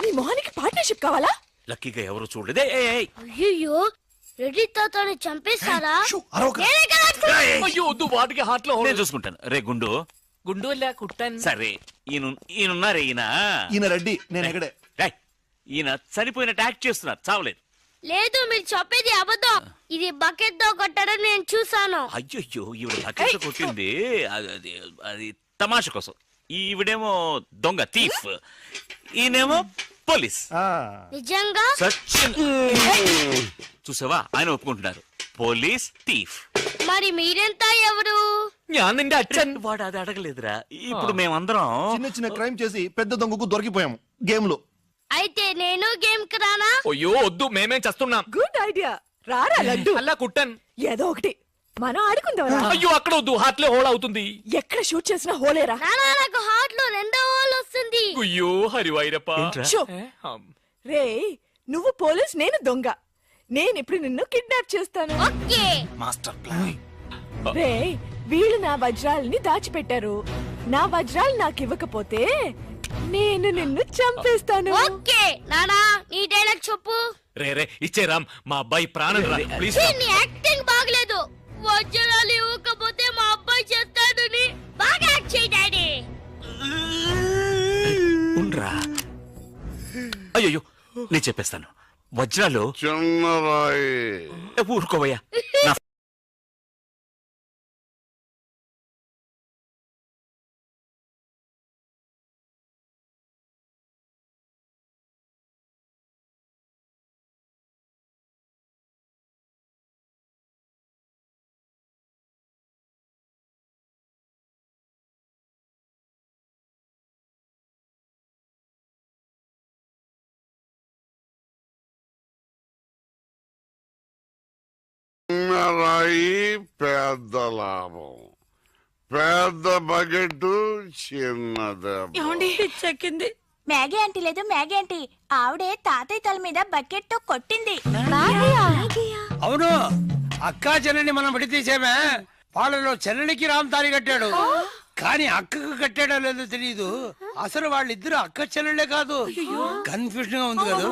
నీ మొహానికి పార్ట్నర్షిప్ కావాలా? లక్కీగా ఎవరు చూడలేదే. అయ్యో రెడ్డి తాతని చంపేస్తారా? అయ్యో వద్దు, వాటికి హార్ట్ లో నేను చూసుకుంటాను. రే గుండు, గుండు కుట్టాను. సరే ఈయనున్నారే ఈయన రెడ్డి, నేను ఎక్కడే. ఈయన చనిపోయినట్టు యాక్ట్ చేస్తున్నారు, చావలేదు. లేదు, మీరు చెప్పేది అబద్ధం. ఇది బకెట్ తో కొట్టడం నేను చూసాను. అయ్యో ఈవిడ బకెట్ కొట్టింది అది తమాషా కోసం. ఈవిడేమో దొంగ థీఫ్, ఈయనేమో పోలీస్. నిజంగా చూసావా, ఆయన ఒప్పుకుంటున్నారు, పోలీస్ థీఫ్. మరి మీరెంత ఎవరు? వాడు అది అడగలేదురా. ఇప్పుడు మేమందరం చిన్న చిన్న క్రైమ్ చేసి పెద్ద దొంగకు దొరికిపోయాము గేమ్ లో. అయితే నేను గేమ్ కి రానా? అయ్యో వద్దు, మేమేం చేస్తున్నాం. గుడ్ ఐడియా, రారా లడ్డు. అలా కుట్టాను. ఏదో ఒకటి మనం ఆడుకుందాం. అయ్యో అక్కడ వద్దు, హార్ట్ లో హోల్ అవుతుంది. ఎక్కడ షూట్ చేసినా హోలేరా. నానా, నాకు హార్ట్ లో రెండో హోల్ వస్తుంది. అయ్యో హరివైరప్ప. షో. రే, నువ్వు పోలీస్, నేను దొంగ. నేను ఇప్పుడు నిన్ను కిడ్నాప్ చేస్తాను. ఓకే. Master plan. రే, వీళ్ళు నా వజ్రాలని దాచిపెట్టారు. నా వజ్రాలు నాకు ఇవ్వకపోతే నేను నిన్ను చంపేస్తాను. ఓకే నానా, నీ డైలాగ్ చెప్పు. రే ఇచ్చే రామ్, మా అబ్బాయి ప్రాణం రా ప్లీజ్. నీ యాక్టింగ్ బాగలేదు. వజ్రాలు ఇవ్వకపోతే మా అబ్బాయి చేస్తాడని బాగా యాక్ట్ చేయి డాడీ. ఉండ్రా. అయ్యో నేను చెప్పేస్తాను. వజ్రాలు చిన్నరాయి. ఊరుకోవయ్యా. చిన్నరాయి పెద్ద లాభం, పెద్ద బకెట్ చిన్నది. చెక్కింది. మ్యాగీ ఆంటీ లేదు, మ్యాగీ ఆంటీ ఆవిడే తాతయ్య తల మీద బకెట్ తో కొట్టింది. అవును, అక్కా చెల్లెని మనం విడితీసేమే. వాళ్ళలో చెల్లెలికి రామ్ తాళి కట్టాడు, కానీ అక్కకు కట్టాడో లేదో తెలియదు. అసలు వాళ్ళిద్దరు అక్క చెల్లెళ్ళే కాదు. కన్ఫ్యూజన్ గా ఉంది కదా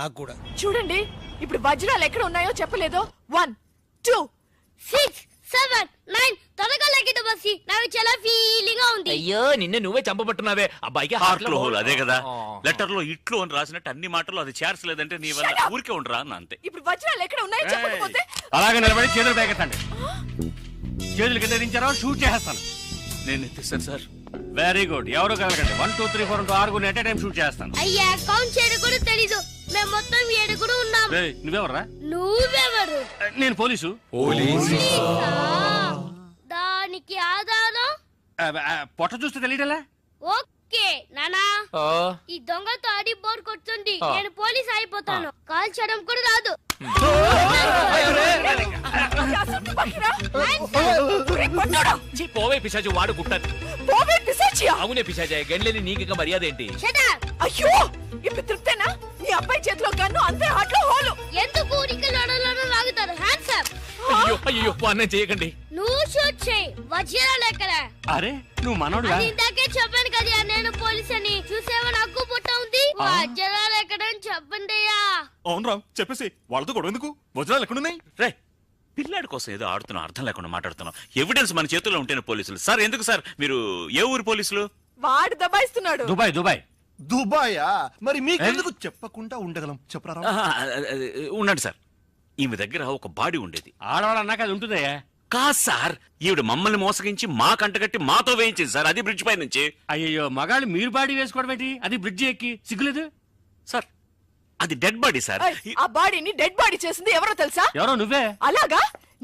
నాకు కూడా. చూడండి, ఇప్పుడు వజ్రాలు ఎక్కడ ఉన్నాయో చెప్పలేదు. 1 2 6 7 9 త్వరగా లెక్కిట బస్సి. నాకు చాలా ఫీలింగ్ గా ఉంది. అయ్యో నిన్ను నువ్వే చంపబట్టున్నావే. అబ్బాయికి హార్ట్ లో హోల్. అదే కదా లెటర్ లో ఇట్లు అని రాసినట్టు అన్ని మాటలు అది చేర్చలేదంటే నీ వల్ల ఊరికే ఉండరా అన్న అంతే. ఇప్పుడు వజ్రాలు ఎక్కడ ఉన్నాయో చెప్పకపోతే అలాగే నిలబడి చేతులు పేకెత్తండి. చేతులు కింద దించారో షూట్ చేస్తాను. నేను ఎత్తిస్తాను సార్. Very good. ఎవరు కలగండి. 1 2 3 4 6 ఎట్ టైం షూట్ చేస్తాను. అయ్యా, కౌంట్ చేయడం కూడా తెలీదు. మేము మొత్తం 7 ఉన్నాం. నువ్వెవర్రా? నువ్వెవరు? నేను పోలీసు. దానికి ఆధారం పొట్ట చూస్తే తెలియటలా? ఓకే నానా, ఈ దొంగతో ఆడి బోర్ కొడుతుంది. నేను పోలీస్ అయిపోతాను. కాల్ చేయడం కూడా రాదు. పోవే పిశాచి, వాడు గుట్టది. అవునే పిశాచి, గండ్లేని నీకు మర్యాద ఏంటి? అయ్యో, ఇప్పుడు తృప్తేనా? నీ అబ్బాయి చేతిలో గన్ను, అంతే హార్ట్ లో హోలు. ఎందుకు ఊరికి లడలను లాగుతారు? Hands up. అయ్యో అన్నం చేయకండి. నువ్వు షూట్ చేయి. వజ్రాలు ఎక్కడ? అరే నువ్వు మనోడు. ఇందాకే చెప్పాను కదా నేను పోలీస్ అని. చూసేవా, నాకు పుట్ట ఉంది. వజ్రాలు ఎక్కడ అని చెప్పండి. అవును రామ్, చెప్పేసి వాళ్ళతో కూడా ఎందుకు? వజ్రాలు ఎక్కడున్నాయి? రే, పిల్లాడి కోసం ఏదో ఆడుతున్నాం, అర్థం లేకుండా మాట్లాడుతున్నాం. ఎవిడెన్స్ మన చేతుల్లో ఉంటేనే పోలీసులు. సార్ ఎందుకు సార్ మీరు ఏ ఊరు పోలీసులు? వాడు దబాయిస్తున్నాడు. దుబాయ్. దుబాయా? మరి మీకెందుకు చెప్పకుండా ఉండగలం? చెప్పరా. ఉండండి సార్, ఈమె దగ్గర ఒక బాడీ ఉండేది. ఆడవాళ్ళు అన్నాక అది ఉంటుందయ్యా. కాదు సార్, ఈవిడ మమ్మల్ని మోసగించి మా కంటగట్టి మాతో వేయించింది సార్. అది బ్రిడ్జ్ పై నుంచి. అయ్యో, మగాళ్ళు మీరు బాడీ వేసుకోవడం ఏంటి? అది బ్రిడ్జ్ ఎక్కి సిగ్గులేదు సార్. అది డెడ్ బాడీ సార్. ఆ బాడీని డెడ్ బాడీ చేసింది ఎవరో తెలుసా? ఎవరో నువ్వే. అలాగా?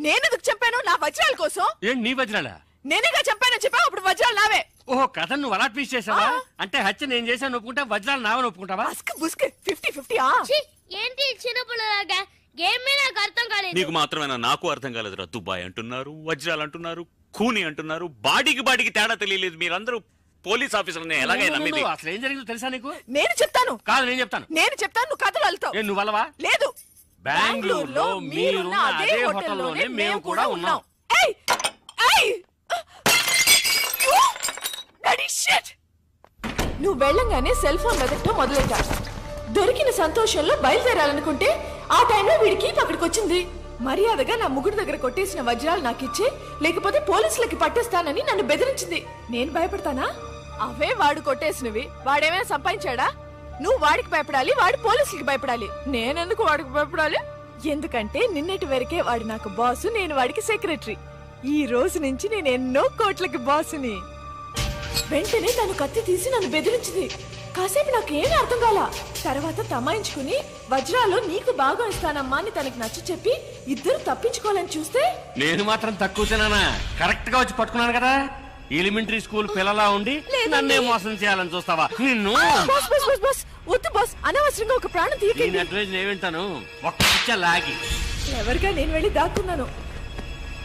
నేనెందుకు చంపాను? నా వజ్రాల కోసం. ఏంటి నీ వజ్రాలా? నేనేగా చంపానని చెప్పావు, అప్పుడు వజ్రాలు నావే. ఓహో, కథ నువ్వు అలా ట్వీస్ట్ చేసావా? అంటే హత్య నేను చేశాను ఒప్పుకుంటా, వజ్రాలు నావని ఒప్పుకుంటావా? 50-50. ఏంటి చిన్నపిల్లలాగా గేమ్ మీద నాకు అర్థం కాలేదు. నీకు మాత్రమేనా? నాకు అర్థం కాలేదురా. దుబాయ్ అంటున్నారు, వజ్రాలు అంటున్నారు, ఖూని అంటున్నారు. బాడీకి తేడా తెలియలేదు. మీరందరూ పోలీస్ ఆఫీసర్ని ఎలాగైనా నమ్మింది. అసలు ఏం జరిగిందో తెలుసా నీకు? నేను చెప్తాను. కాదు, నేను చెప్తాను. నువ్వు కథలు వెళ్తావు. నువ్వు వల్లవా? లేదు, బెంగళూరులో మీరున్న అదే హోటల్లోనే మేము కూడా ఉన్నాం. నువ్వు వెళ్ళంగానే సెల్ ఫోన్ వెతకటం మొదలెట్టా. దొరికిన సంతోషంలో బయలుదేరాలనుకుంటే ఆ టైంలో వీడికి అక్కడికి వచ్చింది. మర్యాదగా నా ముగ్గురు దగ్గర కొట్టేసిన వజ్రాలు నాకు ఇచ్చే, లేకపోతే పోలీసులకి పట్టేస్తానని నన్ను బెదిరించింది. నేను భయపడతానా? అవే వాడు కొట్టేసినవి. వాడేమైనా సంపాదించాడా? నువ్వు వాడికి భయపడాలి, వాడు పోలీసులకి భయపడాలి. నేనెందుకు వాడికి భయపడాలి? ఎందుకంటే నిన్నటి వరకే వాడు నాకు బాసు, నేను వాడికి సెక్రటరీ. ఈ రోజు నుంచి నేను ఎన్నో కోట్లకి బాసుని. వెంటనే తను కత్తి తీసి నన్ను బెదిరించింది. కాసేపు నాకు ఏమీ అర్థం కాల. తర్వాత తమాయించుకుని వజ్రాలు నీకు బాగా ఇస్తానమ్మా అని తనకి నచ్చ చెప్పి ఇద్దరు తప్పించుకోవాలని చూస్తే నేను మాత్రం తక్కువ తినానా? కరెక్ట్ గా వచ్చి పట్టుకున్నాను కదా. ఎలిమెంటరీ స్కూల్ పిల్లలా ఉండి నన్నే మోసం చేయాలని చూస్తావా? నిన్ను బాస్ బాస్ బాస్ బాస్ వద్దు బాస్, అనవసరంగా ఒక ప్రాణం తీయకండి. అడ్వైజ్ ఏమింటాను ఒక్క లాగి ఎవరిగా నేను వెళ్ళి దాక్కున్నాను,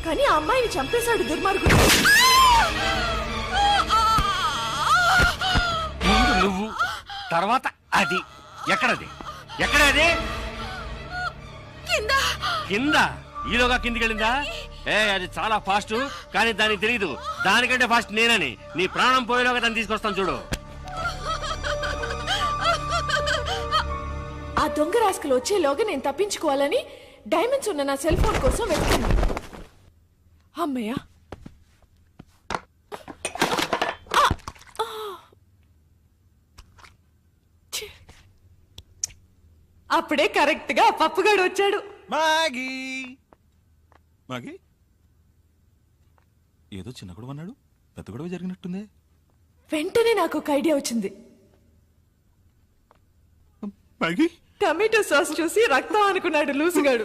కానీ ఆ అమ్మాయిని చంపేశాడు దుర్మార్గుడు. ముందు నువ్వు, తర్వాత అది. ఎక్కడది? ఎక్కడది? కింద. ఈలోగా కిందికి వెళ్ళిందా? అది చాలా ఫాస్ట్, కానీ దానికి తెలియదు దానికంటే ఫాస్ట్ నేనని. నీ ప్రాణం పోయేలోగా దాన్ని తీసుకొస్తాను చూడు. ఆ దొంగ రాస్కలు వచ్చేలోగా నేను తప్పించుకోవాలని డైమండ్స్ ఉన్న నా సెల్ ఫోన్ కోసం వెతుకున్నా. అమ్మయ్య, అప్పుడే కరెక్ట్ గా పప్పుగాడు వచ్చాడు. మాగీ మాగీ ఏదో చిన్న గొడవ అన్నాడు, పెద్ద గొడవ జరిగినట్టుందే. వెంటనే నాకు ఒక ఐడియా వచ్చింది. మాగీ టమాటో సాస్ చూసి రక్తం అనుకున్నాడు లూసుగాడు.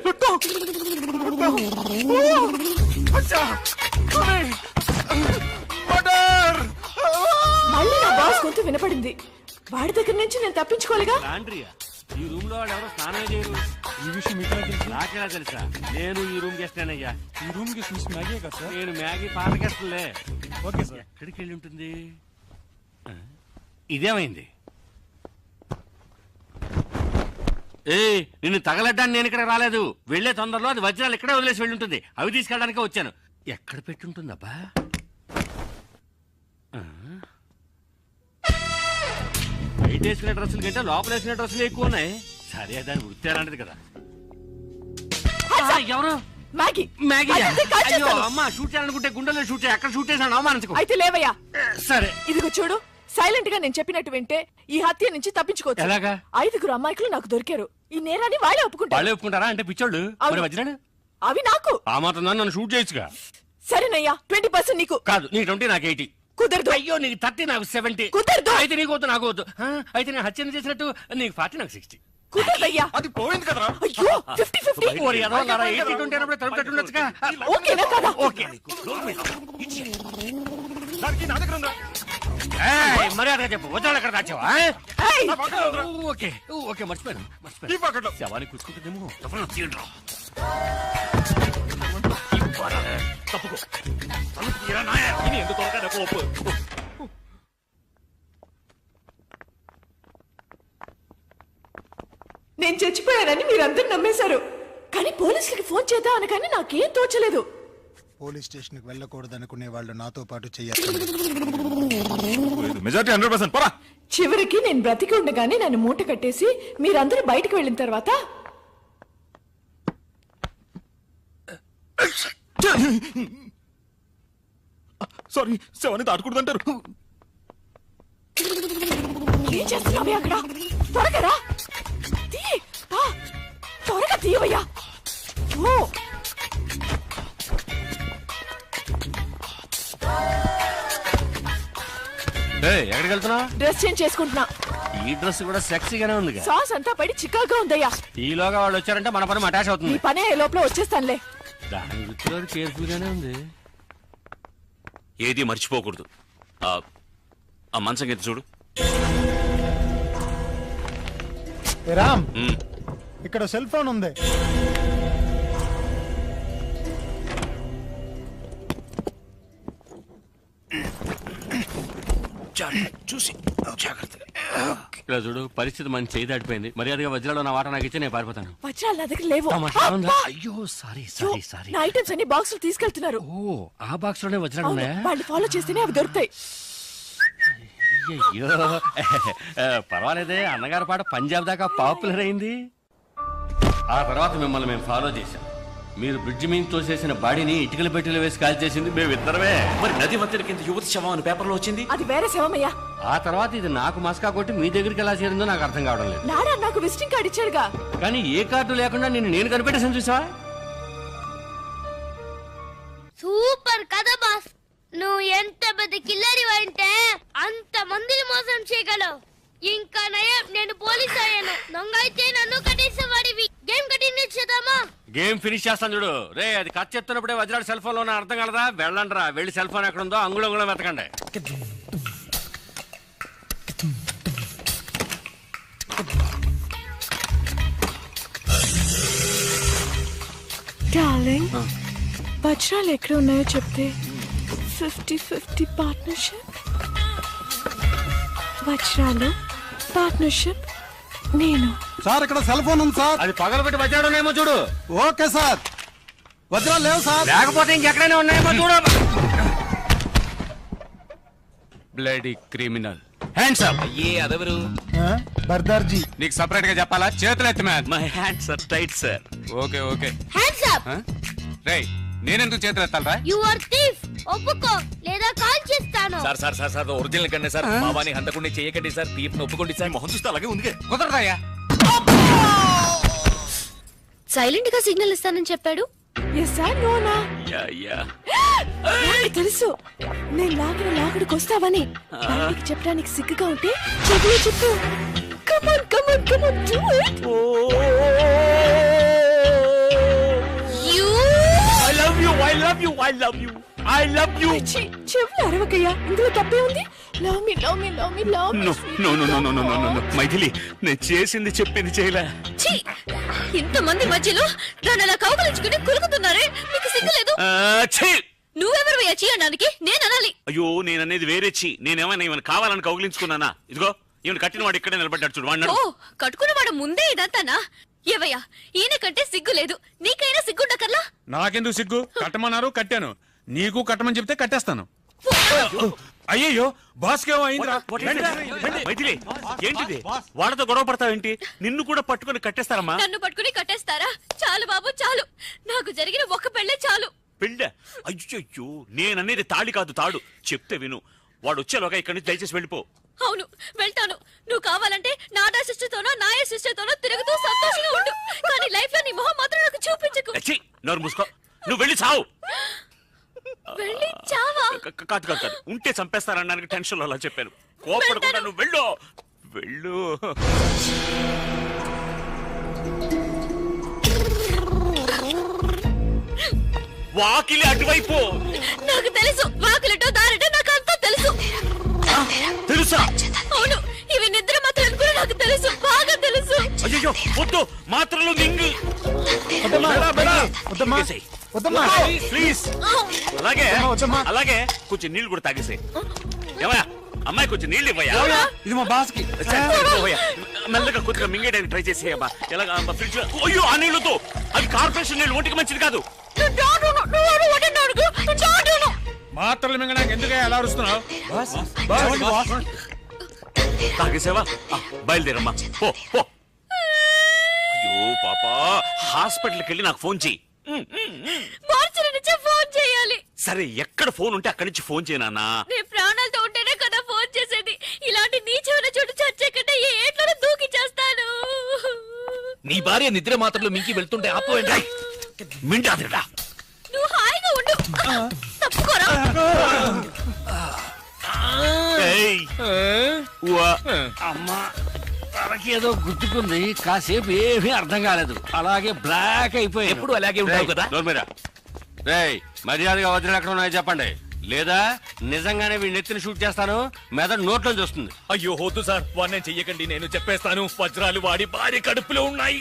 మళ్ళీ నా బాస్ గొంతు వినపడింది. వాడి దగ్గర నుంచి నేను తప్పించుకోలేగా. ఈ రూమ్ లో వాడు ఎవరో స్నానం చేయరు. ఈ విషయం మీకు నాకెలా తెలుసా? నేను ఈ రూమ్ గెస్టానయ్యా. ఈ రూమ్ కి మ్యాగీ కదా సార్? నేను మ్యాగీ పాత గెస్ట్లే. Okay sir. ఎక్కడికి వెళ్ళి ఉంటుంది? ఇదేమైంది? నిన్ను తగలడ్డానికి నేను ఇక్కడ రాలేదు. వెళ్లే తొందరలో అది వజ్రాలు ఇక్కడే వదిలేసి వెళ్ళి ఉంటుంది. అవి తీసుకెళ్ళడానికే వచ్చాను. ఎక్కడ పెట్టుంటుందబ్బా? బయట వేసుకునే డ్రెస్సులు కంటే లోపల వేసుకునే డ్రెస్సులు ఎక్కువ ఉన్నాయి. సరే, దాని వృత్తి అలాంటిది కదా. ఎవరు? మ్యాగీ. మ్యాగీ? అదే కాల్చేస్తాను. అయ్యో అమ్మా, షూట్ చేయాలనుకుంటే గుండెల్లో షూట్ చేయి. అక్కడ షూట్ చేసాను, అవమానించుకో. అయితే లేవయ్యా. సరే, ఇదిగో చూడు, సైలెంట్ గా నేను చెప్పినట్టు వింటే ఈ హత్య నుంచి తప్పించుకోవచ్చు. ఎలాగా? 5 అమ్మాయికులు నాకు దొరికారు. ఈ నేరాన్ని వాళ్ళే ఒప్పుకుంటారు. వాళ్ళే ఒప్పుకుంటారా? అంటే పిచ్చోళ్ళు. మరి వజ్రాలు అవి నాకు. ఆ మాత్రం నన్ను షూట్ చేయొచ్చుగా. సరేనయ్యా, 20% నీకు. కాదు, నీ 20 నాకు 80. కుదరదు. అయ్యో, నీకు 30 నాకు 70. కుదరదు. అయితే నీకు వద్దు, నాకు వద్దు. అయితే నేను హత్యను చేసినట్టు నీకు 40 నాకు 60. కుదరదయ్యా. అది పోయింది కదరా. అయ్యో, 50-50. ఓరి ఎదవలారా, 80-20 అయినప్పుడు తలుపు కట్టుండొచ్చుగా. ఓకేనా కదా? ఓకే. దానికి నా దగ్గర ఉందా? మర్యాదగా చెప్పు, వజ్రాలు ఎక్కడ దాచావా? ఏయ్! ఓకే ఓకే, మర్చిపోయాను. ఈ పాకెట్లో. శవాన్ని కూర్చుకుంటుందేమో. ఎవరన్నా తీయండిరా. తప్పుకో. తలుపు తీయరా నాయ. ఇది ఎందుకు త్వరగా కోపు. నేను చచ్చిపోయానని మీరందరూ నమ్మేశారు, కానీ పోలీసులకి ఫోన్ చేద్దాం అనగానే నాకేం తోచలేదు. పోలీస్ స్టేషన్ కి వెళ్ళకూడదనుకునే వాళ్ళు నాతో పాటు చెయ్యాలి. మెజారిటీ 100%. పోరా. చివరికి నేను బ్రతికి ఉండగానే నన్ను మూట కట్టేసి మీరందరూ బయటకు వెళ్ళిన తర్వాత సారీ, శవాన్ని దాటకూడదంటారు. ఏం చేస్తున్నావే అక్కడ? త్వరగా రా. త్వరగా తీయవయ్యా. ఓ, ఎక్కడికి వెళ్తున్నావు? డ్రెస్ చేంజ్ చేసుకుంటున్నా. ఈ డ్రెస్ కూడా సెక్సీగానే ఉంది. సాస్ అంతా పడి చికాగా ఉందయ్యా. ఈలోగా వాళ్ళు వచ్చారంటే మన పని అటాచ్ నీ అవుతుంది. పనే లోపల వచ్చేస్తానులే. దాని వృత్తిలో కేర్ఫుల్ గానే ఉంది. ఏది మర్చిపోకూడదు. ఆ మంచం కింద చూడు. రామ్, ఉమ్. ఇక్కడ సెల్ ఫోన్ ఉంది. చూసి జాగ్రత్తగా. ఇలా చూడు, పరిస్థితి మన చేయి దాటిపోయింది. మర్యాదగా వజ్రాలు నా వాట నాకు ఇచ్చి నేను పారిపోతాను. వజ్రాలు నా దగ్గర లేవు. తమాషా ఉందా? అబ్బా! అయ్యో, సారీ సారీ సారీ. నా ఐటమ్స్ అన్ని బాక్సులు తీసుకెళ్తున్నారు. ఓ, ఆ బాక్స్ లోనే వజ్రాలు అవును, ఉన్నాయా? వాళ్ళు ఫాలో చేస్తేనే అవి దొరుకుతాయి. అయ్యో పర్వాలేదే, అన్నగారి పాట పంజాబ్ దాకా పాపులర్ అయింది. ఆ తర్వాత మిమ్మల్ని మేము ఫాలో చేశాం. మీరు బ్రిడ్జి మీద తోసేసిన బాడీని ఇటుకల పెట్టెలు వేసి కాల్ చేసింది మేమిద్దరమే. మరి నది మధ్యలో కింద యువతి శవం అని పేపర్లో వచ్చింది. అది వేరే శవమయ్యా. ఆ తర్వాత ఇది నాకు మస్కా కొట్టి మీ దగ్గరికి ఎలా చేరిందో నాకు అర్థం కావడం లేదు. నాడా నాకు విజిటింగ్ కార్డు ఇచ్చాడుగా. కానీ ఏ కార్డు లేకుండా నేను కనిపెట్టేసాను చూసావా? సూపర్ కదా బాస్. నువ్వు ఎంత పెద్ద కిల్లరి అంటే అంత మందిని మోసం చేయగలవు. ఇంకా నయం నేను పోలీస్ అయ్యాను. దొంగ అయితే నన్ను కట్టేసేవాడివి. గేమ్ కంటిన్యూ చేద్దామా? గేమ్ ఫినిష్ చేస్తాను చూడు. రే అది కట్ చెప్తున్నప్పుడే వజ్రాడు సెల్ ఫోన్ లో అర్థం కలదా? వెళ్ళండి రా, వెళ్ళి సెల్ ఫోన్ ఎక్కడ ఉందో అంగుళం వెతకండి. డార్లింగ్, వజ్రాలు ఎక్కడ ఉన్నాయో చెప్తే 50-50 పార్ట్నర్షిప్. వజ్రాలు పార్ట్నర్షిప్ నేను. సార్ ఇక్కడ సెల్ ఫోన్ ఉంది సార్. అది పగలబెట్టి వజ్రాడునేమో చూడు. Okay sir. వజ్రాలు లేవు సార్. లేకపోతే ఇంకెక్కడైనా ఉన్నాయేమో చూడు. Bloody criminal. Hands up. అయ్యే అదెవరు? బర్దార్జీ. నీకు సపరేట్ గా చెప్పాలా? చేతులు ఎత్తి man. My hands are tight sir. Okay okay. Hands up. రేయ్ నేనెందుకు చేతులు ఎత్తాలరా? You are thief. ఒప్పుకో లేదా కాల్ చేస్తాను. Sir sir sir sir original కండి సార్. మావాని హంతకుండా చేయకండి సార్. తీర్పు ఒప్పుకోండి సార్. మొహం చూస్తే అలాగే ఉంది. కుదరదాయా? సైలెంట్ గా సిగ్నల్ ఇస్తానని చెప్పాడు. ఎస్ సార్, నోనా. Yeah yeah. నాకు తెలుసు నేను లాగడికి వస్తావని. బయటికి చెప్పడానికి సిగ్గుగా ఉంటే చెవిలో చెప్పు. Come on come on come on do it. I love you. I love you. I love you. I love you. చెవులు అరవకయ్యా, ఇందులో తప్పే ఉంది. Love me love me love me love me. No no no no no no no no. Maithili, నేను చేసింది చెప్పింది చేయలే. ఇంతమంది మధ్యలో దాన్ని అలా కౌగలించుకుని కులుకుతున్నారే, మీకు సిగ్గులేదు? నువ్వెవరు చేయడానికి నేను అనాలి? అయ్యో, నేననేది వేరే చి. నేనేమైనా కావాలని కౌగిలించుకున్నానా? ఇదిగో ఈయన కట్టిన వాడు ఇక్కడే నిలబడ్డాడు చూడు. వాడు ఓ, కట్టుకున్నవాడు ముందే ఇదంతానా? ఏవయ్యా, ఈయన కంటే సిగ్గు లేదు, నీకైనా సిగ్గుండకర్లా? నాకెందుకు సిగ్గు? కట్టమన్నారు, కట్టాను. నీకు కట్టమని చెప్తే కట్టేస్తాను. అయ్యయ్యో, బాస్ కేమో అయిందిరా. మైథిలి, ఏంటిది? వాళ్ళతో గొడవ పడతావేంటి? నిన్ను కూడా పట్టుకుని కట్టేస్తారమ్మా. నన్ను పట్టుకుని కట్టేస్తారా? చాలు బాబు చాలు, నాకు జరిగిన ఒక్క పెళ్ళే చాలు. పెళ్ళ? అయ్యో, నేననేది తాళి కాదు, తాడు. చెప్తే విను. వాడు వచ్చేలోగా ఇక్కడి నుంచి దయచేసి వెళ్ళిపో. అవును వెళ్తాను. నువ్వు కావాలంటే నాడా సిస్టర్తోనో నాయ సిస్టర్తోనో తిరుగుతూ సంతోషంగా ఉండు, కానీ లైఫ్ లో నీ మొహం మాత్రం నాకు చూపించకు. నోరు మూసుకో. నువ్వు వెళ్ళి చావు. వెళ్ళి చావా? కాదు కాదు కాదు, ఉంటే చంపేస్తారనడానికి టెన్షన్ లో అలా చెప్పాను. కోపడకుండా నువ్వు వెళ్ళు. వెళ్ళు. వాకిలి అటువైపు. నాకు తెలుసు, వాకిలిటో దారిటో నాకు అంతా తెలుసు. తెలుసా? అవును, ఇవి నిద్ర మాత్రం కూడా నాకు తెలుసు, బాగా తెలుసు. అయ్యో వద్దు, మాత్రలు మింగు. ప్లీజ్. అలాగే అలాగే కొంచెం నీళ్లు కూడా తాగేసే. ఏమయ్యా, అమ్మాయి కొంచెం నీళ్ళు ఇవ్వయా. ఇది మా బాస్ కి. మెల్లగా కొద్దిగా మింగేయడానికి ట్రై చేసేయమ్మా. ఎలాగా ఫ్రిడ్జ్ లో. అయ్యో, ఆ నీళ్ళతో, అది కార్పొరేషన్ నీళ్ళు, ఒంటికి మంచిది కాదు. మాత్రలు మింగడానికి ఎందుకు అలా అరుస్తున్నావు? తాగేసేవా? బయలుదేరమ్మా, పో పో. అయ్యో పాపా, హాస్పిటల్కి వెళ్ళి నాకు ఫోన్ చెయ్యి. మార్చి నుంచే ఫోన్ చేయాలి. సరే, ఎక్కడ ఫోన్ ఉంటే అక్కడి నుంచి ఫోన్ చేయనా. నేను ప్రాణాలతో ఉంటేనే కదా ఫోన్ చేసేది. ఇలాంటి నీచమైన చోటు చచ్చే కంటే ఏ ఏట్లోనే దూకి చేస్తాను. నీ భార్య నిద్ర మాత్రలు మింకి వెళ్తుంటే ఆపోయండి. మింటాదిరా. నువ్వు హాయిగా ఉండు. తప్పుకోరా. అమ్మా, తనకేదో గుర్తుకుంది. కాసేపు ఏమీ అర్థం కాలేదు, అలాగే బ్లాక్ అయిపోయి. ఎప్పుడు అలాగే ఉంటావు కదా. రేయ్, మర్యాదగా వజ్రాలు ఎక్కడ ఉన్నాయో చెప్పండి, లేదా నిజంగానే వీడిని ఎత్తిని షూట్ చేస్తాను. మెదడు నోట్లో చూస్తుంది. అయ్యో వద్దు సార్, వాడిని చెయ్యకండి, నేను చెప్పేస్తాను. వజ్రాలు వాడి భార్య కడుపులో ఉన్నాయి.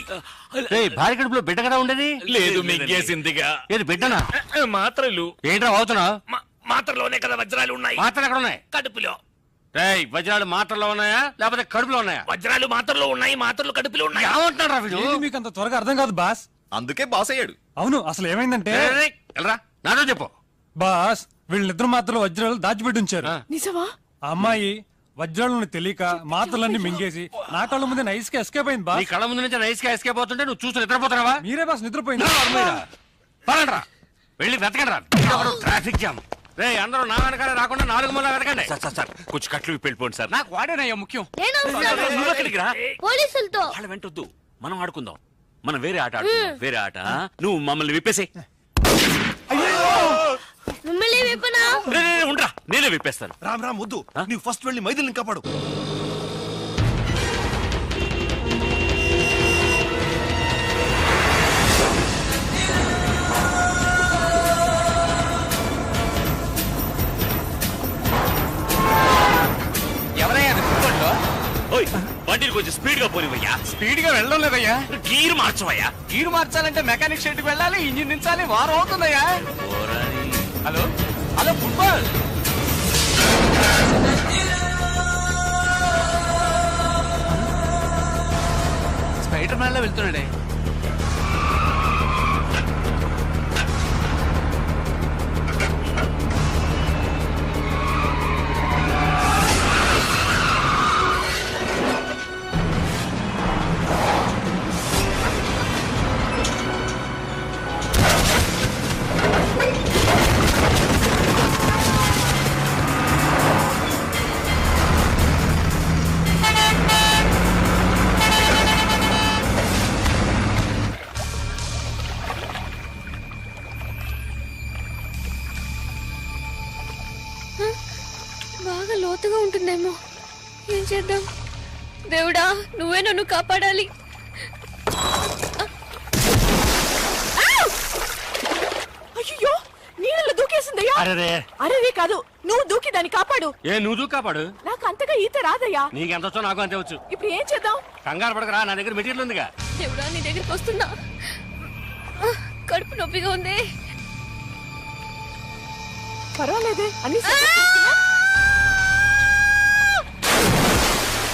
భార్య కడుపులో బిడ్డ కదా ఉండేది? లేదు, మింగేసిందిగా. ఏది బిడ్డనా? మాత్రలు. ఏంట్రా అవుతున్నావు? మాత్రలోనే కదా వజ్రాలు ఉన్నాయి. మాత్రలు ఎక్కడ ఉన్నాయి? కడుపులో. రేయ్, వజ్రాలు మాత్రలో ఉన్నాయా లేకపోతే కడుపులో ఉన్నాయా? వజ్రాలు మాత్రలో ఉన్నాయి, మాత్రలు కడుపులో ఉన్నాయి. ఏమంటున్నారా వీడు? మీకు అంత త్వరగా అర్థం కాదు బాస్. అందుకే బాస్ అయ్యాడు. అవును, అసలు ఏమైందంటే నాతో చెప్పు. బాస్, వీళ్ళిద్దరు మాత్రం వజ్రాలు దాచిపెట్టి ఉంచారు. నిజమా? ఆ అమ్మాయి వజ్రాలను తెలియక మాటలన్నీ మింగేసి నా కళ్ళ ముందే నైస్ గా ఎస్కేప్ అయింది నీ బాస్. కళ్ళ ముందు నుంచి నైస్ గా ఎస్కేప్ అవుతుంటే నువ్వు చూసి నిద్రపోతున్నావా? మీరే బాస్ నిద్రపోయింది. పదండ్రా, వెళ్ళి వెతకండి రా. Traffic jam. రే అందరూ నా వెనకాలే రాకుండా 4 మూల వెతకండి. సార్ కొంచెం కట్లు వెళ్ళిపోండి సార్. నాకు వాడేనయ్యా ముఖ్యం. నేను వస్తాను. నువ్వు ఎక్కడికి రా? పోలీసులతో. వాళ్ళ వెంటొద్దు, మనం ఆడుకుందాం. మనం వేరే ఆట ఆడుకుందాం. వేరే ఆట. నువ్వు మమ్మల్ని విప్పేసే. మిమ్మల్ని విప్పనా? ఉండరా, నేనే విప్పేస్తాను. రామ్ రామ్ వద్దు, నీవు ఫస్ట్ వెళ్ళి మైథిలిని కాపాడు. ఎవరయ్యా అది ఫుట్బాల్? ఓయ్ బండిని కొంచెం స్పీడ్ గా పోనివయ్యా. స్పీడ్ గా వెళ్ళడం లేదయ్యా. గీరు మార్చవయ్యా. గీరు మార్చాలంటే మెకానిక్ షెడ్ కి వెళ్ళాలి, ఇంజిన్ దించాలి, వారం అవుతుందయ్యా. Hello hello football. Spider man లో వెళ్తున్నాడే. బాగా లోతుగా ఉంటుందేమో. ఏం చేద్దాం? దేవుడా, నువ్వే నన్ను కాపాడాలి. అయ్యో, నీళ్ళలో దూకేసిందయ్యా. అరే కాదు, నువ్వు దూకి దాన్ని కాపాడు. ఏ నువ్వు కాపాడు? నాకు అంతగా ఈత రాదయ్యా. నీకెంత వచ్చో నాకు అంతే వచ్చు. ఇప్పుడు ఏం చేద్దాం? కంగారు పడకరా, నా దగ్గర మెటీరియల్ ఉందిగా. దేవుడా, నీ దగ్గరికి వస్తున్నా. కడుపు నొప్పిగా ఉంది. పర్వాలేదే, అన్ని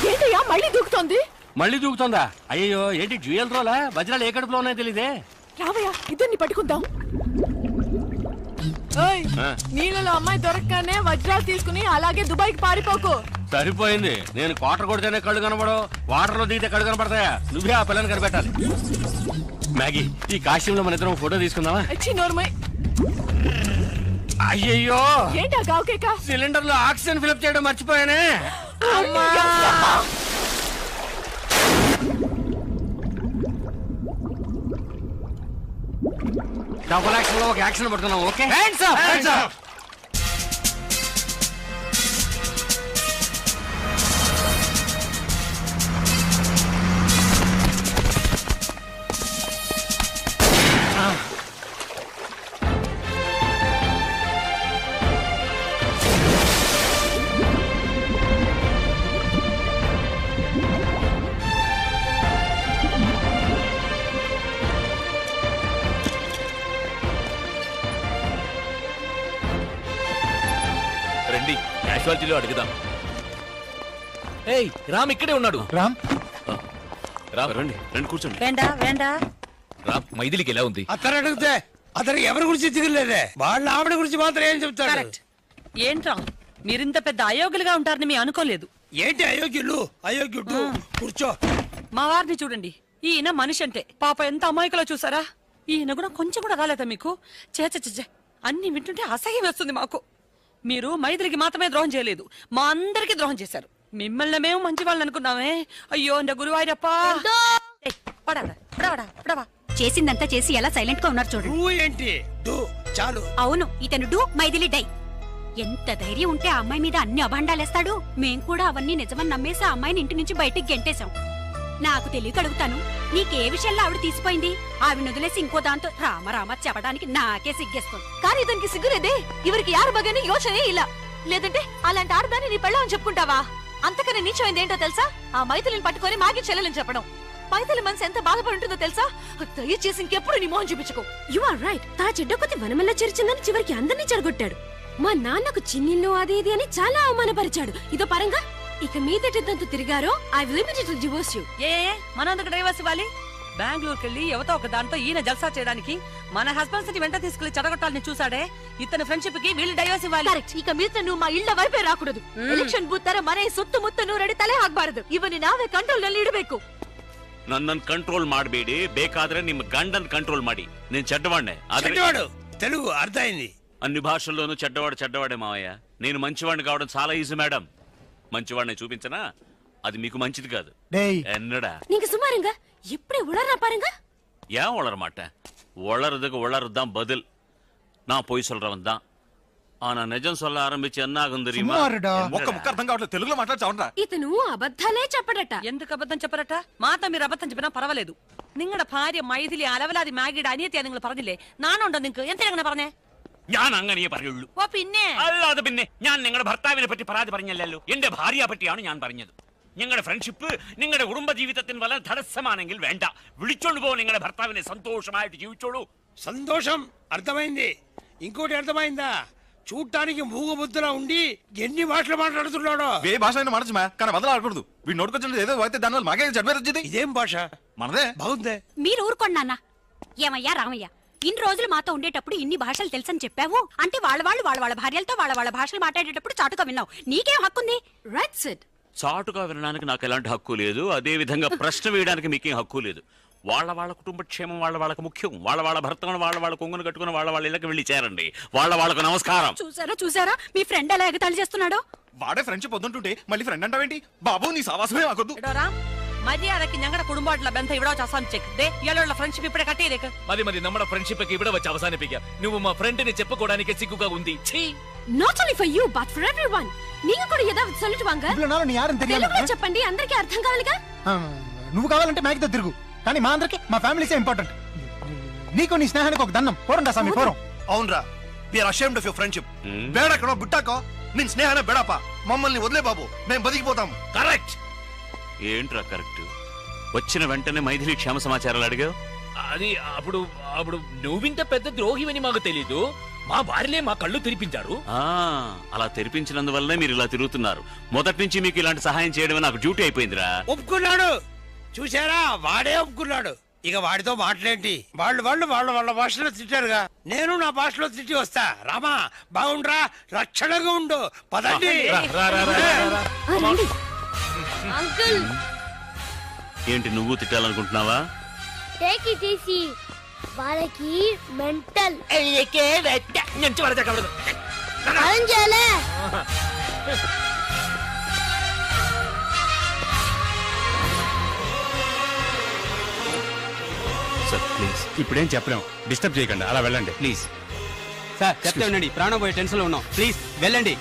ఏంటయ్యా మళ్ళీ దూకుతోంది? మళ్ళీ దూకుతుందా? అయ్యో ఏంటి డ్యూయల్ రోలా? వజ్రాలు ఏ కడుపులో ఉన్నాయో తెలీదే. రావయ్యా, ఇద్దరిని పట్టుకుందాం. ఓయ్, నీళ్ళలో అమ్మాయి దొరకగానే వజ్రాలు తీసుకుని అలాగే దుబాయ్కి పారిపోకు. సరిపోయింది. నేను క్వార్టర్ కొడితేనే కళ్ళు కనబడవు, వాటర్ లో దిగితే కళ్ళు కనపడతాయా? నువ్వే ఆ పిల్లని కనిపెట్టాలి. మ్యాగీ, ఈ కాశ్యంలో మన ఇద్దరం ఫోటో తీసుకుందామా? వచ్చి నోర్మై. అయ్యయ్యో, ఏంటా గావుకేక? సిలిండర్ లో ఆక్సిజన్ ఫిలప్ చేయడం మర్చిపోయానే. డబుల్ యాక్షన్ లో ఒక యాక్షన్ పడుతున్నాం. Okay, hands up, hands up. రండి, క్యాషువాలిటీలో అడుగుదాం. ఏయ్, రామ్ ఇక్కడే ఉన్నాడు. రామ్ రామ్ రండి రండి, కూర్చోండి. రామ్, మైథిలికి ఎలా ఉంది? అతను అడిగితే అతనికి ఎవరి గురించి తిరగలేదే, వాళ్ళ ఆవిడ గురించి మాత్రం ఏం చెప్తాడు? ఏంట్రా మీరింత పెద్ద అయోగ్యులుగా ఉంటారని మీ అనుకోలేదు. ఏంటి అయోగ్యులు? అయోగ్యుడు కూర్చో. మా వారిని చూడండి, ఈయన మనిషి అంటే పాప ఎంత అమాయకులో చూసారా? ఈయన కూడా కొంచెం కూడా రాలేదా మీకు? చేచే అన్ని వింటుంటే అసహ్యం వేస్తుంది మాకు. మీరు మైథిలికి మాత్రమే ద్రోహం చేయలేదు, మా అందరికి ద్రోహం చేశారు. మిమ్మల్ని మేము మంచి వాళ్ళని అనుకున్నామే. అయ్యో అంట గురువాయూరప్పా. చేసిందంతా చేసి ఎలా సైలెంట్ గా ఉన్నారు చూడండి. ఏంటి చాలు. అవును, ఇతను డూ మైథిలి డై. ఎంత ధైర్యం ఉంటే ఆ అమ్మాయి మీద అన్ని అభాండాలేస్తాడు. మేం కూడా అవన్నీ నిజమని నమ్మేసి ఆ అమ్మాయిని ఇంటి నుంచి బయటికి గెంటేశాం. నాకు తెలియక అడుగుతాను, నీకే విషయంలో ఆవిడ తీసిపోయింది? ఆవిడ వదిలేసి ఇంకో దాంతో రామ చెప్పడానికి నాకే సిగ్గేస్తుంది. కానీ ఇతనికి సిగ్గులేదే. ఇవరికి యారు బగని యోచనే ఇలా. లేదంటే అలాంటి ఆడదాన్ని నీ పెళ్ళని చెప్పుకుంటావా? అంతకన్నా నీచమైంది ఏంటో తెలుసా? ఆ మైథిలిని పట్టుకొని మాగి చెల్లెలని చెప్పడం. మైథిలి మనసు ఎంత బాధపడి ఉంటుందో తెలుసా? దయచేసి ఇంకెప్పుడు నీ మోహన్ చూపించుకో. You are right. తా చెడ్డ కొద్ది వనమల్ల చేర్చిందని చివరికి అందరినీ చెడగొట్టాడు. మా నాన్నకు చిన్నిల్లు అది ఇది అని చాలా అవమానపరిచాడు. ఇదో పరంగా ఇక మీదటంతా తిరిగారో I will immediately divorce you. ఏ మనందుకు డైవర్స్ ఇవ్వాలి? బెంగళూరుకి వెళ్ళి ఎవతో ఒక దాంతో ఈయన జల్సా చేయడానికి మన హస్బెండ్స్ ని వెంట తీసుకెళ్లి చెడగొట్టాలని చూసాడే. ఇతని ఫ్రెండ్షిప్ కి వీళ్ళు డైవర్స్ ఇవ్వాలి. ಇಕ ಮೀರ್ತ ನೀವು ಮಾ ಇಳ್ಳ ವೈಪೇ ರಾಕೂಡದು ಎಲೆಕ್ಷನ್ ಬೂತ್ ತರ ಮನೆ ಸುತ್ತು ಮುತ್ತ ನೂರಡಿ ತಲೆ ಹಾಕಬಾರದು. ಇವನ್ನ ನಾವೇ ಕಂಟ್ರೋಲ್ ನಲ್ಲಿ ಇಡಬೇಕು. ನನ್ನನ್ನು ಕಂಟ್ರೋಲ್ ಮಾಡಬೇಡಿ, ಬೇಕಾದ್ರೆ ನಿಮ್ಮ ಗಂಡನ್ ಕಂಟ್ರೋಲ್ ಮಾಡಿ. నేను చెడ్డవాడినే. చెడ్డవాడు తెలుగు అర్థమైంది. అన్ని భాషల్లోనూ చెడ్డవాడే మావయ్య. నేను మంచివాడిని కావడం చాలా ఈజీ మేడం. మంచివాడిని చూపించనా? అది మీకు మంచిది కాదు. ఎన్నడా நீங்க சும்மாருங்க. எப்படி உளறா பாருங்க. ஏன் உளர மாட்டேன்? உளறதுக்கு உளறதுதான் பதில். நான் பொய் சொல்றவன் தான். ஆனா நிஜம் சொல்ல ఆరంభించి ఎన్నాగం தெரியுமா? ఒక్క ముక్క అర్థం కావట్లేదు, తెలుగులో మాట్లాడచావరా? ఇతను అబద్ధాలే చెప్పడట. ఎందుకు అబద్ధం చెప్పరట? മാതാ మీరు అబద్ధం చెప్పినా పర్వాలేదు. നിങ്ങളുടെ ഭാര്യ മൈഥിലി അലവലാതി മാഗിയുടെ അനിയത്തിയാ നിങ്ങൾ പറഞ്ഞില്ലേ? നാണുണ്ടോ നിങ്ങൾക്ക്? എന്തിനാ അങ്ങനെ പറഞ്ഞേ? ഞാൻ അങ്ങനെ പറയുള്ളൂ. ഓ പിന്നെ അല്ലാതെ പിന്നെ ഞാൻ നിങ്ങളുടെ ഭർത്താവിനെ പറ്റി പരാതി പറഞ്ഞല്ലോ. എന്റെ ഭാര്യയെ പറ്റിയാണ് ഞാൻ പറഞ്ഞത്. നിങ്ങളുടെ ഫ്രണ്ട്ഷിപ്പ് നിങ്ങളുടെ കുടുംബ ജീവിതത്തിന് വല്ല തടസ്സമാണെങ്കിൽ വേണ്ട, വിളിച്ചോണ്ട് പോ. നിങ്ങളുടെ ഭർത്താവിനെ സന്തോഷമായിട്ട് ജീവിച്ചോളൂ. సంతోషం అర్థమైంది. ఇంకోటి అర్థమైందా? చూడటానికి మూగబుద్ధిలా ఉండి ఎన్ని భాషలు మాట్లాడుతున్నాడో. ఏ భాష అయినా మాట్లాడచ్చు, కానీ వదలాడకూడదు. వీడు నోటుకొచ్చిన ఏదో అయితే దానివల్ల మాకే చెడ్డ వచ్చింది. ఇదేం భాష? మనదే బాగుందే. మీరు ఊరుకోండి నాన్న. ఏమయ్యా రామయ్య, ఇన్ని రోజులు మాతో ఉండేటప్పుడు ఇన్ని భాషలు తెలుసని చెప్పావు అంటే వాళ్ళ భార్యలతో వాళ్ళ భాషలు మాట్లాడేటప్పుడు చాటుగా విన్నావు. నీకేం హక్కుంది? Right SIT. చాటుగా వినడానికి నాకు ఎలాంటి హక్కు లేదు. అదే విధంగా ప్రశ్న వేయడానికి మీకేం హక్కు లేదు. వాళ్ళ కుటుంబ క్షేమం వాళ్ళకి ముఖ్యం. వాళ్ళ భర్తను వాళ్ళ కొంగును కట్టుకుని వాళ్ళ ఇళ్ళకి వెళ్ళి చేరండి. వాళ్ళకు నమస్కారం. చూసారా మీ ఫ్రెండ్ ఎలా ఎగతాళి చేస్తున్నాడో. వాడే ఫ్రెండ్షిప్ వద్దుంటుంటే మళ్ళీ ఫ్రెండ్ అంటావేంటి? బాబు నీ సావాసమే ఆకొద్దు. മര്യാദക്ക് ഞങ്ങളുടെ കുടുംബമായിട്ടുള്ള ബന്ധം ഇവിടെ വെച്ച് അവസാനിച്ചേക്ക്. ഇയാളുള്ള ഫ്രണ്ട്ഷിപ്പ് ఇప్పుడే కట్టేదేకు. మరి നമ്മുടെ ఫ్రెండ్షిప్ ഇവിടെ వచ్చి అవసానిపిగా. నువ్వు మా ఫ్రెండ్ని చెప్పుకోవడానికి సిగ్గుగా ఉంది. Not only for you but for everyone. நீங்க కూడా ఏதாவது சொல்லிடுவாங்க. நீ யாரும் தெரியாது. తెలుగులో చెప్పండి, అందరికీ అర్థం కావాలిగా. నువ్వు కావాలంటే మ్యాగ్తో తిరుగు, కానీ మా అందరికి మా ఫ్యామిలీసే ఇంపార్టెంట్. నీకు నీ స్నేహానికి ఒక దండం. పోరండా స్వామి పోరం. అవునరా, we are ashamed of your friendship. బేడకనో బుట్టాకో నిన్ స్నేహానే బెడపా. మమ్మల్ని వదిలే బాబు, మేము బతికిపోతాం. కరెక్ట్. ఏంట్రా కరెక్ట్? వచ్చిన వెంటనే మైథిలి క్షేమ సమాచారాలు అడిగావు. అది అప్పుడు నువ్వింత పెద్ద ద్రోహివని మాకు తెలీదు. మా భార్యలే మా కళ్ళు తెరిపించారు. అలా తెరిపించినందువల్లనే మీరు ఇలా తిరుగుతున్నారు. మొదటి నుంచి మీకు ఇలాంటి సహాయం చేయడమే నాకు డ్యూటీ అయిపోయిందిరా. ఒప్పుకున్నాడు. చూసారా, వాడే ఒప్పుకున్నాడు. ఇక వాడితో మాట్లాడేంటి? వాళ్ళ భాషలో తిట్టారుగా, నేను నా భాషలో తిట్టి వస్తా. రామా బాగుండ్రా, రక్షణగా ఉండు. పదండి. అంకుల్, ఏంటి నువ్వు తిట్టాలనుకుంటున్నావా? Take it easy. వాళ్ళకి మెంటల్. అరేం చేయాలి. Sir please. ఇప్పుడేం చెప్పలేం, డిస్టర్బ్ చేయకండి, అలా వెళ్ళండి ప్లీజ్. సార్ చెప్తే ఉండండి, ప్రాణం పోయే టెన్షన్ లో ఉన్నాం. ప్లీజ్ వెళ్ళండి.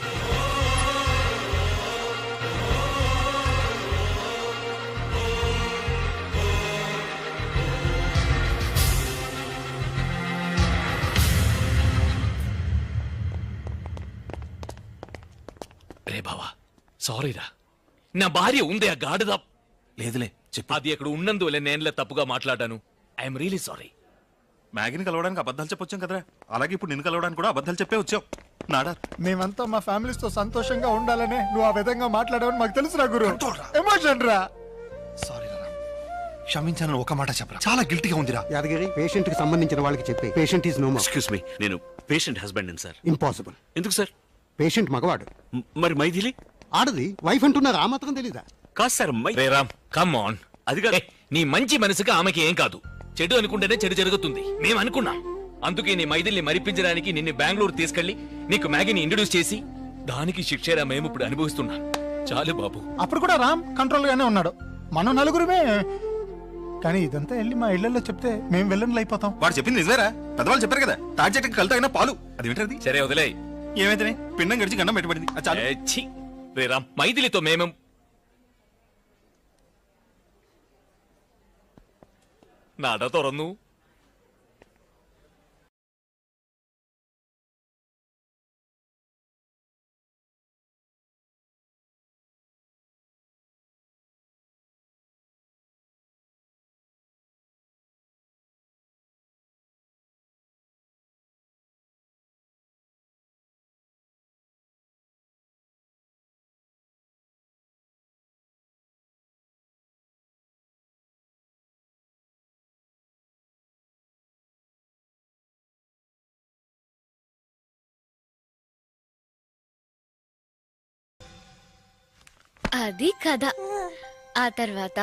రే బావా, సారీరా. నా భార్య ఉందే ఆ గాడిద. లేదులే చెప్పు. అది అక్కడ ఉన్నందువల్ల నేనులే తప్పుగా మాట్లాడాను. I'm really sorry. మ్యాగీని కలవడానికి అబద్ధాలు చెప్పొచ్చాం కదరా, అలాగే ఇప్పుడు నిన్ను కలవడానికి కూడా అబద్ధాలు చెప్పే వచ్చాం. నాడా, మేమంతా మా ఫ్యామిలీస్ తో సంతోషంగా ఉండాలనే నువ్వు ఆ విధంగా మాట్లాడావని మాకు తెలుసు రా గురు. ఎమోషన్ రా. సారీ రా, క్షమించానని ఒక మాట చెప్పరా. చాలా గిల్టీగా ఉందిరా. యాదగిరి, పేషెంట్ కి సంబంధించిన వాళ్ళకి చెప్పి patient is no more. Excuse me, నేను పేషెంట్ హస్బెండ్ సార్. ఇంపాసిబుల్. ఎందుకు సార్? పేషెంట్ మగవాడు, మరి మైథిలి ఆడది. వైఫ్ అంటున్నారు, ఆ మాత్రం తెలీదా? కాదు sir. Ray Ram, come on. అది కాదు. నీ మంచి మనసుకి ఆమెకి ఏం కాదు. చెడు అనుకుంటేనే చెడు జరుగుతుంది. మేము అనుకున్నాం. అందుకే నీ మైథిల్ని మరిపించడానికి నిన్ను బెంగళూరు తీసుకెళ్లి నీకు మ్యాగీని ఇంట్రడ్యూస్ చేసి దానికి శిక్షేరా మేము ఇప్పుడు అనుభవిస్తున్నాం. చాలు బాబు. అప్పుడు కూడా రామ్ కంట్రోల్ గానే ఉన్నాడు. మనం నలుగురుమే. కానీ ఇదంతా వెళ్ళి మా ఇళ్లలో చెప్తే మేము వెళ్ళని అయిపోతాం. వాడు చెప్పింది నిజమేరా, పెద్దవాళ్ళు చెప్పారు కదా, తాటి చెట్టుకి కలితో అయినా పాలు. అది వింటది. సరే వదిలే. ఏమైతే పిండం గడిచి గండం పెట్టబడింది. రే రామ్, మైథిలితో మేమేం നട തുറന്നു. అది కథ. ఆ తర్వాత